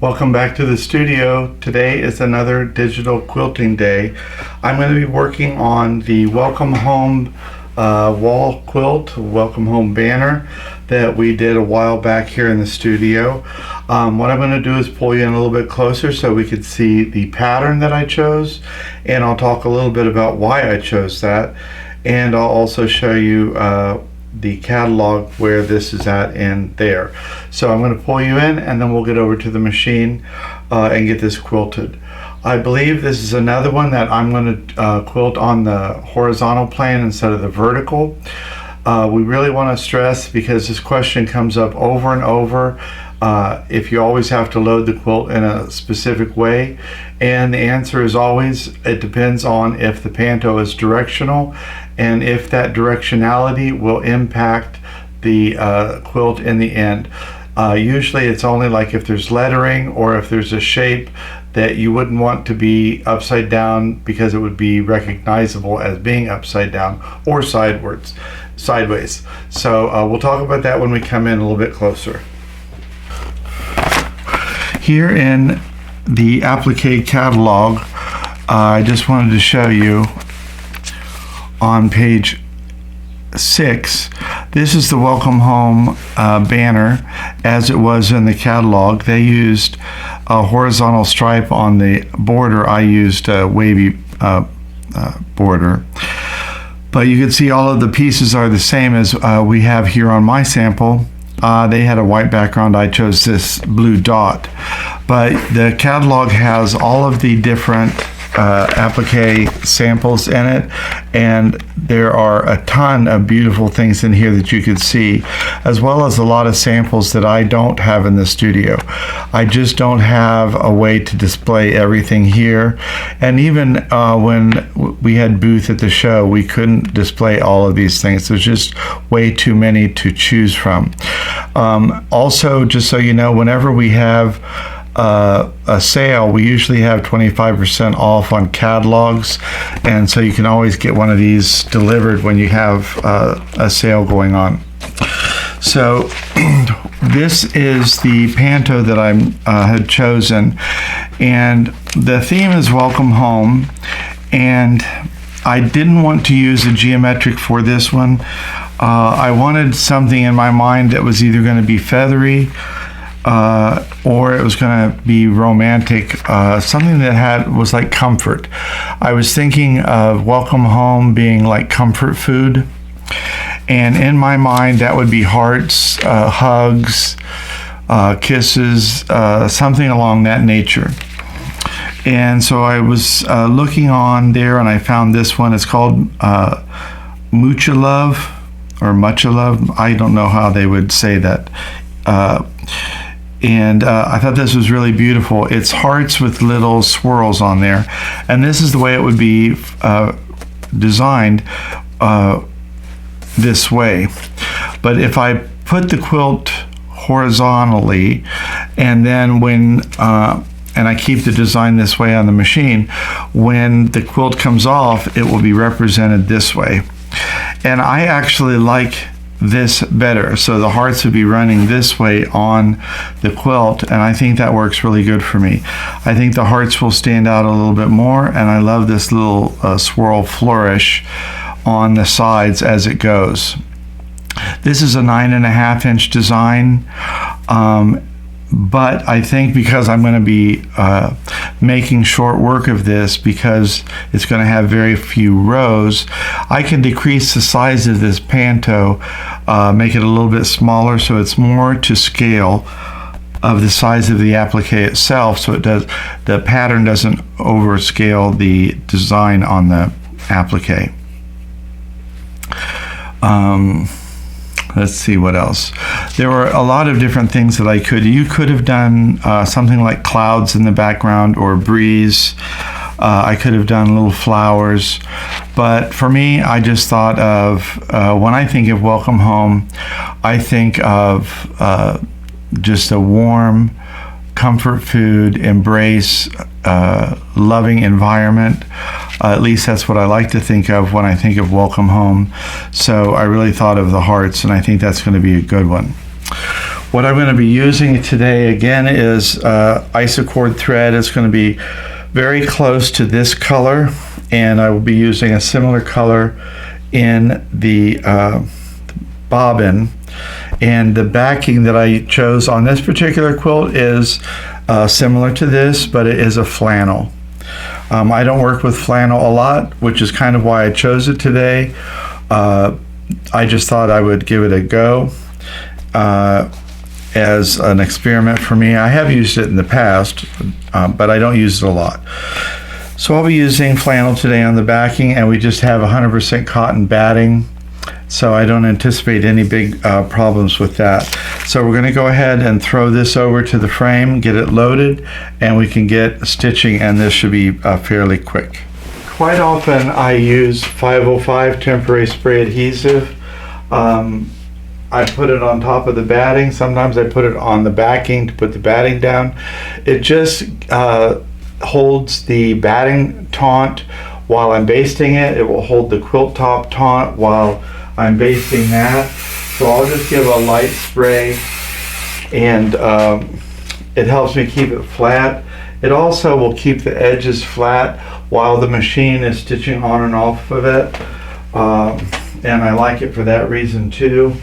Welcome back to the studio. Today is another digital quilting day. I'm going to be working on the Welcome Home wall quilt, Welcome Home banner that we did a while back here in the studio. What I'm going to do is pull you in a little bit closer so we could see the pattern that I chose, and I'll talk a little bit about why I chose that, and I'll also show you the catalog where this is at and there. So I'm going to pull you in and then we'll get over to the machine and get this quilted. I believe this is another one that I'm going to quilt on the horizontal plane instead of the vertical. We really want to stress, because this question comes up over and over, if you always have to load the quilt in a specific way, and the answer is always it depends on if the panto is directional and if that directionality will impact the quilt in the end. Usually it's only like if there's lettering or if there's a shape that you wouldn't want to be upside down because it would be recognizable as being upside down or sideways. So we'll talk about that when we come in a little bit closer. Here in the applique catalog, I just wanted to show you on page 6, this is the Welcome Home banner as it was in the catalog. They used a horizontal stripe on the border. I used a wavy border. But you can see all of the pieces are the same as we have here on my sample. They had a white background. I chose this blue dot. But the catalog has all of the different applique samples in it, and there are a ton of beautiful things in here that you could see, as well as a lot of samples that I don't have in the studio. I just don't have a way to display everything here, and even when we had booth at the show, we couldn't display all of these things. There's just way too many to choose from. Also, just so you know, whenever we have a sale, we usually have 25% off on catalogs, and so you can always get one of these delivered when you have a sale going on. So this is the panto that I had chosen, and the theme is Welcome Home, and I didn't want to use a geometric for this one. I wanted something in my mind that was either going to be feathery or it was going to be romantic, something that was like comfort. I was thinking of Welcome Home being like comfort food, and in my mind that would be hearts, hugs, kisses, something along that nature. And so I was looking on there and I found this one. It's called Mucha Love or Mucha Love. I don't know how they would say that. And I thought this was really beautiful. It's hearts with little swirls on there, and this is the way it would be designed this way. But if I put the quilt horizontally, and then and I keep the design this way on the machine, when the quilt comes off, it will be represented this way. And I actually like this better, so the hearts would be running this way on the quilt, and I think that works really good for me. I think the hearts will stand out a little bit more, and I love this little swirl flourish on the sides as it goes. This is a 9.5 inch design, but I think because I'm going to be making short work of this, because it's going to have very few rows, I can decrease the size of this panto, make it a little bit smaller so it's more to scale of the size of the applique itself, so the pattern doesn't overscale the design on the applique. Let's see what else. There were a lot of different things that you could have done something like clouds in the background or breeze. I could have done little flowers, but for me, I just thought of when I think of Welcome Home, I think of just a warm, comfort food, embrace, loving environment. At least that's what I like to think of when I think of Welcome Home. So I really thought of the hearts, and I think that's going to be a good one. What I'm going to be using today again is isocord thread. It's going to be very close to this color, and I will be using a similar color in the bobbin. And the backing that I chose on this particular quilt is similar to this, but it is a flannel. I don't work with flannel a lot, which is kind of why I chose it today. I just thought I would give it a go as an experiment for me. I have used it in the past, but I don't use it a lot. So I'll be using flannel today on the backing, and we just have 100% cotton batting, so I don't anticipate any big problems with that. So we're going to go ahead and throw this over to the frame, get it loaded, and we can get stitching, and this should be fairly quick. Quite often I use 505 temporary spray adhesive. I put it on top of the batting. Sometimes I put it on the backing to put the batting down. It just holds the batting taut while I'm basting it. It will hold the quilt top taut while I'm basting that. So I'll just give a light spray, and it helps me keep it flat. It also will keep the edges flat while the machine is stitching on and off of it, and I like it for that reason too.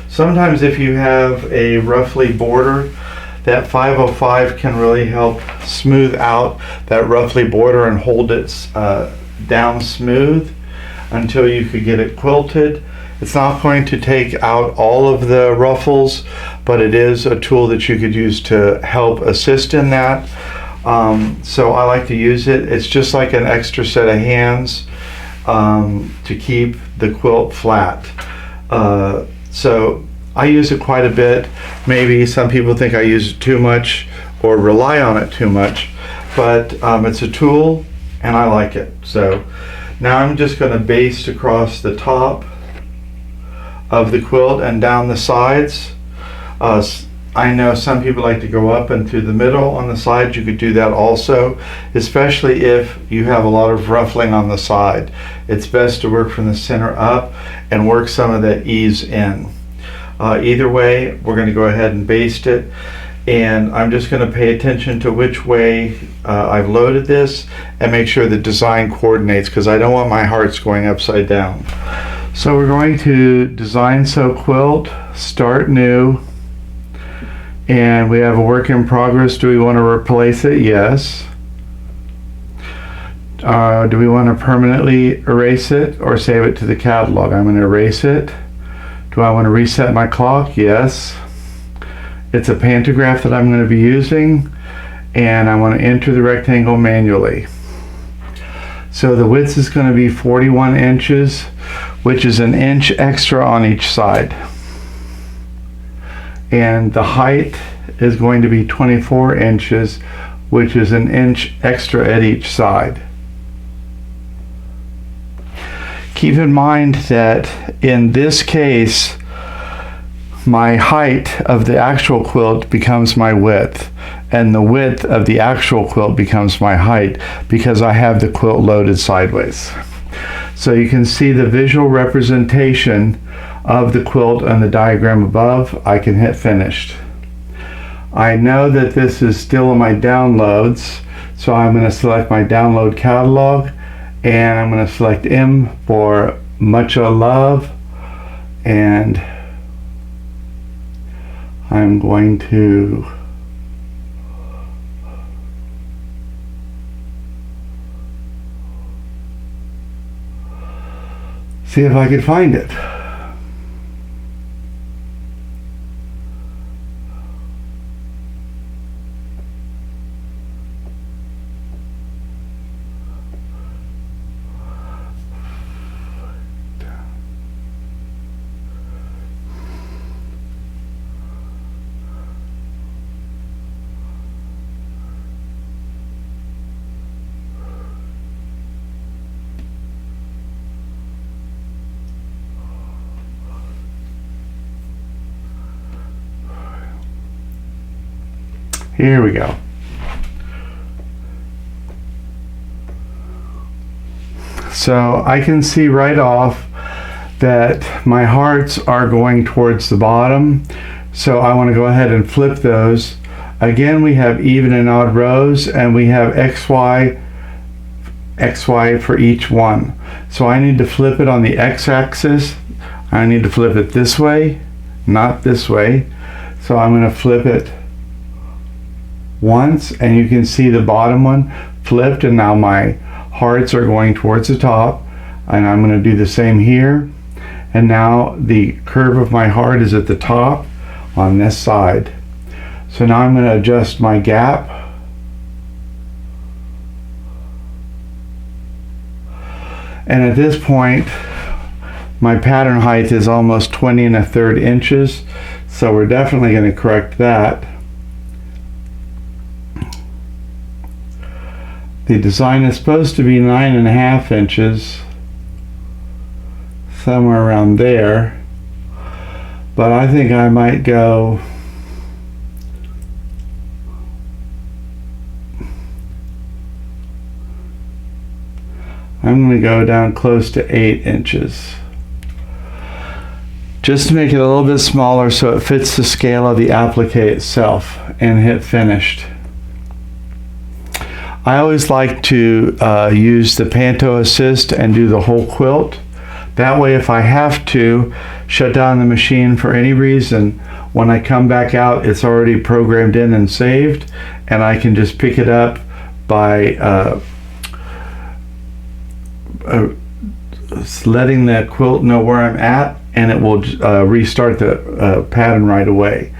Sometimes if you have a roughly border, that 505 can really help smooth out that roughly border and hold it down smooth until you could get it quilted. It's not going to take out all of the ruffles, but it is a tool that you could use to help assist in that. So I like to use it. It's just like an extra set of hands to keep the quilt flat. So I use it quite a bit. Maybe some people think I use it too much or rely on it too much, but it's a tool and I like it. So now I'm just going to baste across the top of the quilt and down the sides. I know some people like to go up and through the middle on the sides. You could do that also, especially if you have a lot of ruffling on the side. It's best to work from the center up and work some of that ease in. Either way, we're going to go ahead and baste it, and I'm just going to pay attention to which way I've loaded this and make sure the design coordinates, because I don't want my hearts going upside down. So we're going to design sew quilt, start new, and we have a work in progress. Do we want to replace it? Yes. Do we want to permanently erase it or save it to the catalog? I'm going to erase it. Do I want to reset my clock? Yes. It's a pantograph that I'm going to be using, and I want to enter the rectangle manually. So the width is going to be 41 inches, which is an inch extra on each side. And the height is going to be 24 inches, which is an inch extra at each side. Keep in mind that in this case, my height of the actual quilt becomes my width, and the width of the actual quilt becomes my height because I have the quilt loaded sideways. So you can see the visual representation of the quilt on the diagram above. I can hit finished. I know that this is still in my downloads, so I'm going to select my download catalog, and I'm going to select M for Mucha Love, and I'm going to see if I can find it. Here we go. So I can see right off that my hearts are going towards the bottom. So I want to go ahead and flip those. Again, we have even and odd rows, and we have XY for each one. So I need to flip it on the x-axis. I need to flip it this way, not this way. So I'm going to flip it once, and you can see the bottom one flipped, and now my hearts are going towards the top, and I'm going to do the same here. And now the curve of my heart is at the top on this side. So now I'm going to adjust my gap. And at this point, my pattern height is almost 20 1/3 inches. So we're definitely going to correct that. The design is supposed to be 9 1/2 inches. Somewhere around there. But I think I might go I'm going to go down close to 8 inches. Just to make it a little bit smaller so it fits the scale of the applique itself, and hit finished. I always like to use the Panto Assist and do the whole quilt. That way, if I have to shut down the machine for any reason, when I come back out, it's already programmed in and saved, and I can just pick it up by letting the quilt know where I'm at, and it will restart the pattern right away.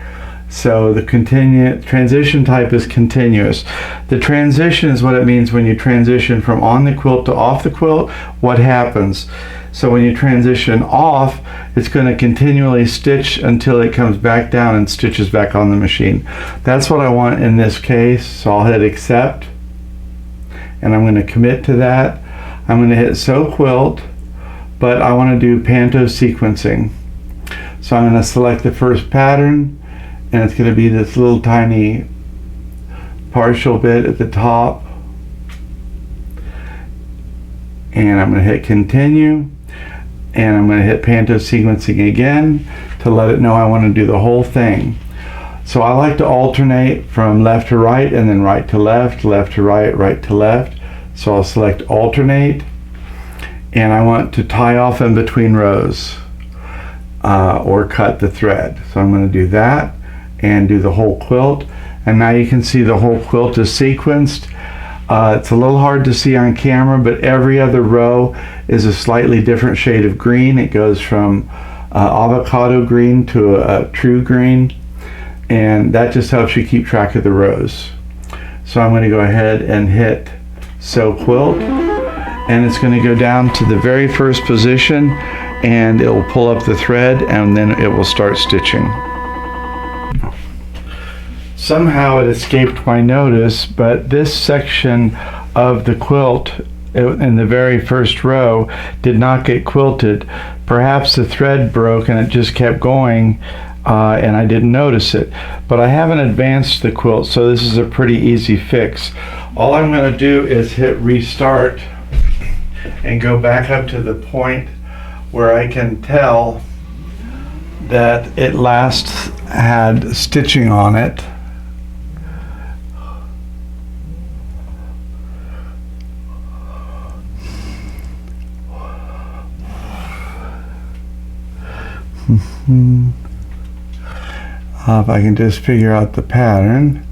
So the transition type is continuous. The transition is what it means when you transition from on the quilt to off the quilt. What happens? So when you transition off, it's going to continually stitch until it comes back down and stitches back on the machine. That's what I want in this case. So I'll hit accept, and I'm going to commit to that. I'm going to hit sew quilt, but I want to do Panto sequencing. So I'm going to select the first pattern, and it's going to be this little tiny partial bit at the top. And I'm going to hit continue, and I'm going to hit Panto sequencing again to let it know I want to do the whole thing. So I like to alternate from left to right, and then right to left, left to right, right to left. So I'll select alternate, and I want to tie off in between rows or cut the thread. So I'm going to do that and do the whole quilt, and now you can see the whole quilt is sequenced. It's a little hard to see on camera, but every other row is a slightly different shade of green. It goes from avocado green to a true green, and that just helps you keep track of the rows. So I'm going to go ahead and hit sew quilt, and it's going to go down to the very first position, and it will pull up the thread, and then it will start stitching. Somehow it escaped my notice, but this section of the quilt in the very first row did not get quilted. Perhaps the thread broke and it just kept going, and I didn't notice it. But I haven't advanced the quilt, so this is a pretty easy fix. All I'm going to do is hit restart and go back up to the point where I can tell that it last had stitching on it. If I can just figure out the pattern.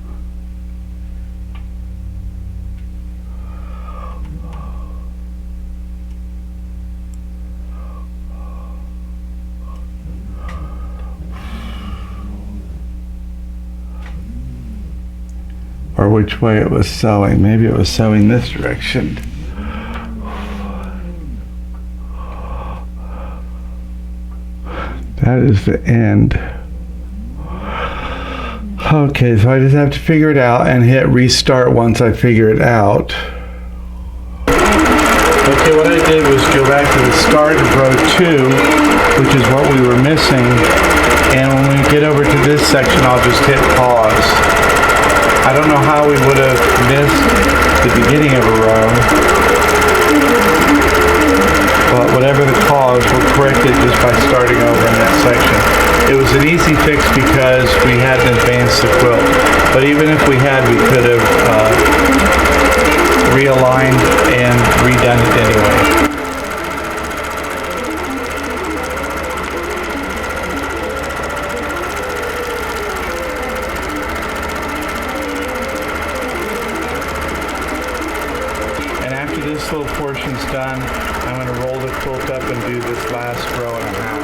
Or which way it was sewing. Maybe it was sewing this direction. That is the end. Okay, so I just have to figure it out and hit restart once I figure it out. Okay, what I did was go back to the start of row 2, which is what we were missing. And when we get over to this section, I'll just hit pause. I don't know how we would have missed the beginning of a row. but whatever the cause, we'll correct it just by starting over in that section. It was an easy fix because we hadn't advanced the quilt, but even if we had, we could have realigned and redone it anyway. After this little portion's done, I'm going to roll the quilt up and do this last row and a half.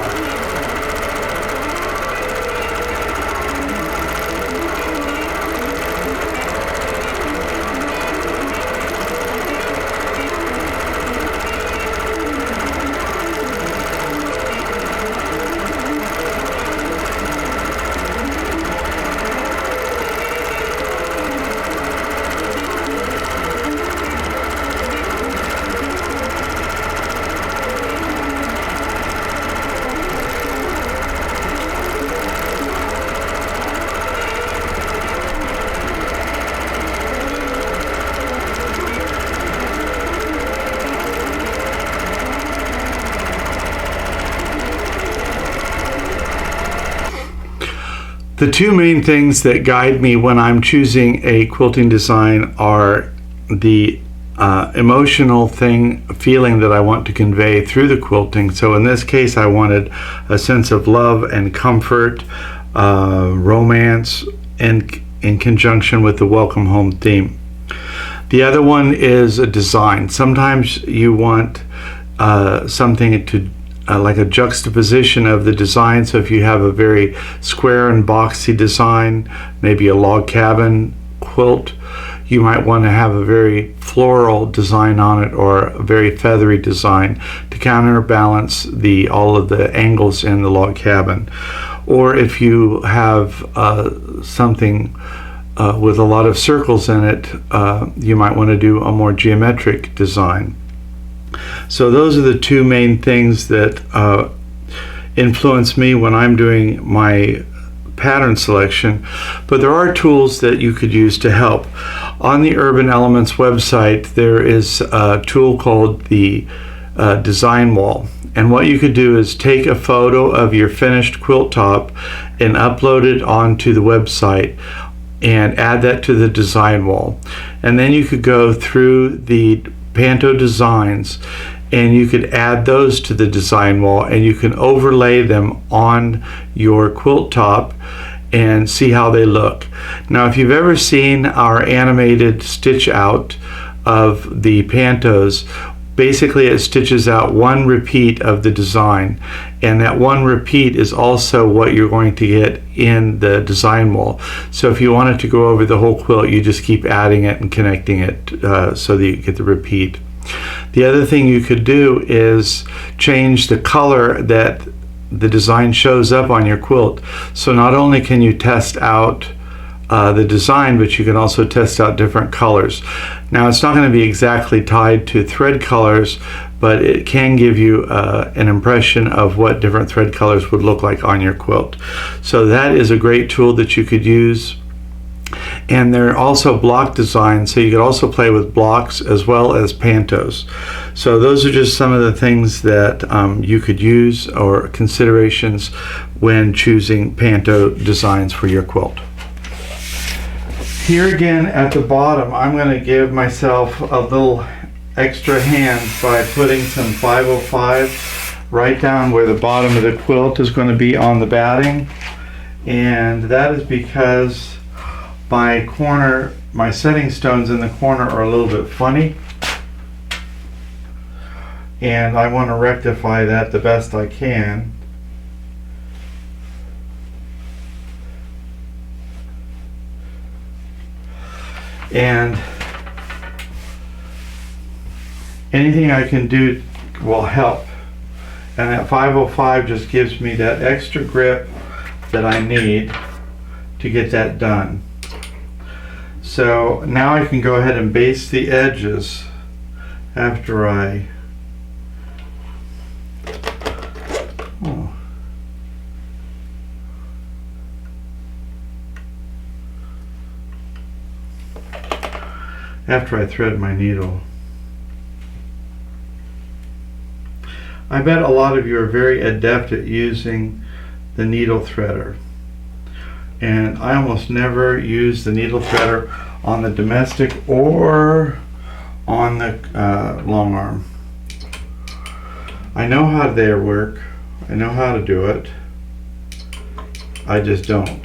The two main things that guide me when I'm choosing a quilting design are the emotional feeling that I want to convey through the quilting. So in this case, I wanted a sense of love and comfort, romance, and in conjunction with the welcome home theme. The other one is a design. Sometimes you want something to like a juxtaposition of the design. So if you have a very square and boxy design, maybe a log cabin quilt, you might want to have a very floral design on it or a very feathery design to counterbalance all of the angles in the log cabin. Or if you have something with a lot of circles in it, you might want to do a more geometric design. So those are the two main things that influence me when I'm doing my pattern selection, but there are tools that you could use to help. On the Urban Elements website, there is a tool called the design wall, and what you could do is take a photo of your finished quilt top and upload it onto the website and add that to the design wall, and then you could go through the Panto designs and you could add those to the design wall, and you can overlay them on your quilt top and see how they look. Now, if you've ever seen our animated stitch out of the Pantos, basically it stitches out one repeat of the design, and that one repeat is also what you're going to get in the design wall. So if you wanted to go over the whole quilt, you just keep adding it and connecting it so that you get the repeat. The other thing you could do is change the color that the design shows up on your quilt. So not only can you test out the design, but you can also test out different colors. Now, it's not going to be exactly tied to thread colors, but it can give you an impression of what different thread colors would look like on your quilt. So that is a great tool that you could use. And there are also block designs, so you could also play with blocks as well as pantos. So those are just some of the things that you could use or considerations when choosing panto designs for your quilt. Here again at the bottom, I'm going to give myself a little extra hand by putting some 505 right down where the bottom of the quilt is going to be on the batting. And that is because my setting stones in the corner are a little bit funny, and I want to rectify that the best I can. And anything I can do will help, and that 505 just gives me that extra grip that I need to get that done. So now I can go ahead and base the edges after I thread my needle. I bet a lot of you are very adept at using the needle threader. And I almost never use the needle threader on the domestic or on the long arm. I know how they work. I know how to do it. I just don't.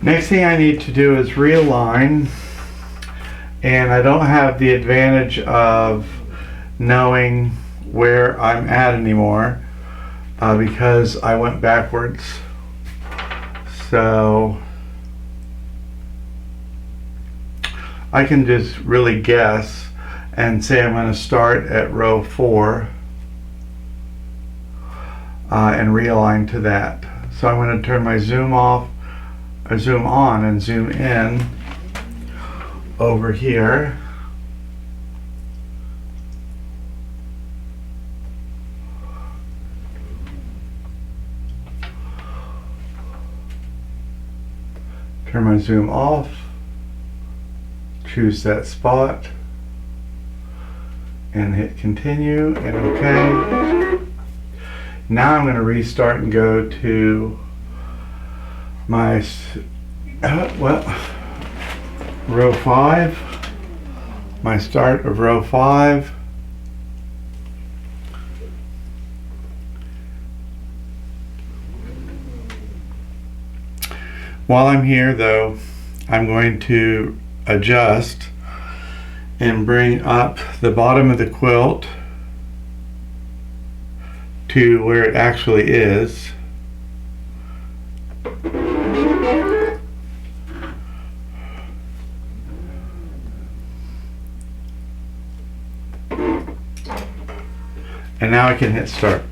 Next thing I need to do is realign, and I don't have the advantage of knowing where I'm at anymore because I went backwards. So I can just really guess and say I'm going to start at row 4 and realign to that. So I'm going to turn my zoom off, or zoom on and zoom in over here. Turn my zoom off, choose that spot, and hit continue and OK. Now I'm going to restart and go to my row 5, my start of row 5. While I'm here though, I'm going to adjust and bring up the bottom of the quilt to where it actually is. And now I can hit start.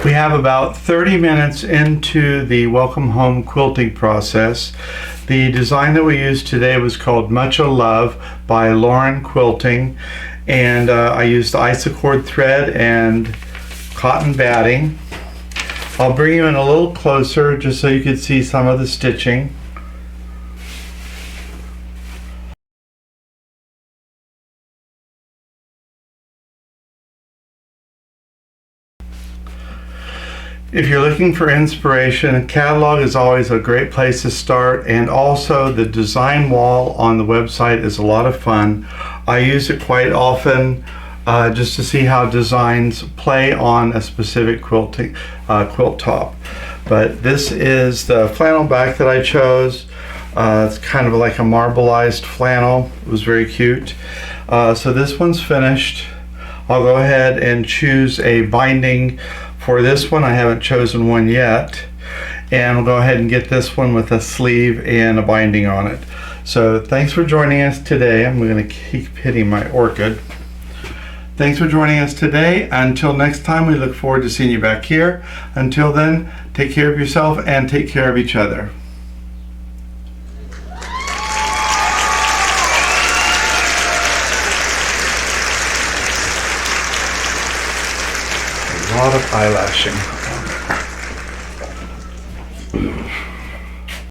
We have about 30 minutes into the Welcome Home quilting process. The design that we used today was called Mucha Love by Lauren Quilting, and I used isocord thread and cotton batting. I'll bring you in a little closer just so you can see some of the stitching. If you're looking for inspiration, a catalog is always a great place to start, and also the design wall on the website is a lot of fun. I use it quite often just to see how designs play on a specific quilt top. But this is the flannel back that I chose. It's kind of like a marbleized flannel. It was very cute. So this one's finished. I'll go ahead and choose a binding for this one. I haven't chosen one yet. And we'll go ahead and get this one with a sleeve and a binding on it. So thanks for joining us today. I'm going to keep hitting my orchid. Thanks for joining us today. Until next time, we look forward to seeing you back here. Until then, take care of yourself and take care of each other. A lot of eyelashing.